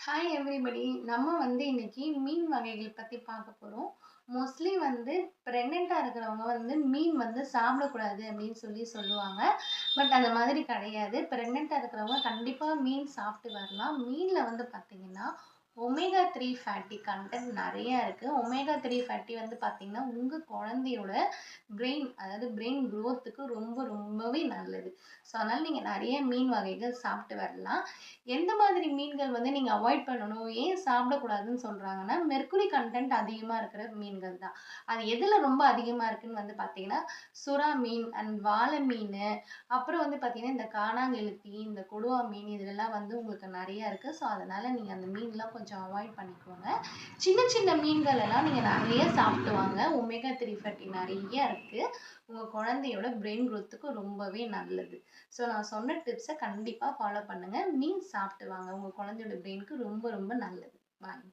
Hi everybody. நம்ம இன்னைக்கு மீன் வகைகள் பத்தி பார்க்க போறோம். மோஸ்ட்லி பிரெக்னென்ட்டா இருக்கிறவங்க மீன் சாப்பிடக்கூடாது அப்படின்னு சொல்லுவாங்க. பட் அந்த மாதிரி கிடையாது. பிரெக்னென்ட்டா இருக்கிறவங்க கண்டிப்பா மீன் சாப்பிட்டு வரலாம். மீன்ல பார்த்தீங்கன்னா, ஒமேகா 3 ஃபேட்டி கன்டென்ட் நெறைய இருக்கு. ஒமேகா 3 ஃபேட்டி பார்த்தீங்கன்னா, உங்க குழந்தையோட அதாவது பிரெயின் குரோத்துக்கு ரொம்பவே நல்லது. ஸோ அதனால நீங்க நெறைய மீன் வகைகள் சாப்பிட்டு வரலாம். எந்த மாதிரி மீன்கள் நீங்க அவாய்ட் பண்ணணும், ஏன் சாப்பிடக்கூடாதுன்னு சொல்றாங்கன்னா, மெர்க்குரி கன்டென்ட் அதிகமா இருக்கிற மீன்கள் தான். அது எதுல ரொம்ப அதிகமா இருக்குன்னு பார்த்தீங்கன்னா, சுறா மீன் அண்ட் வாளை மீனு, அப்புறம் பார்த்தீங்கன்னா, இந்த காணாங்கெளுத்தி, இந்த கொடுவா மீன் இதுலலாம் உங்களுக்கு நெறைய இருக்கு. ஸோ அதனால நீங்க அந்த மீன்லாம் கொஞ்சம் அவாய்ட் பண்ணிக்கோங்க. சின்ன சின்ன மீன்கள் எல்லாம் நீங்க நெறைய சாப்பிட்டு வாங்க. ஒமேகா 3 ஃபேட்டி நெறைய இருக்கு. உங்க குழந்தையோட பிரெயின் குரோத்துக்கு ரொம்பவே நல்லது. ஸோ நான் சொன்ன டிப்ஸை கண்டிப்பா ஃபாலோ பண்ணுங்க. மீன் சாப்பிட்டு வாங்க. உங்க குழந்தையோட பிரெயினுக்கு ரொம்ப நல்லது. பாய்.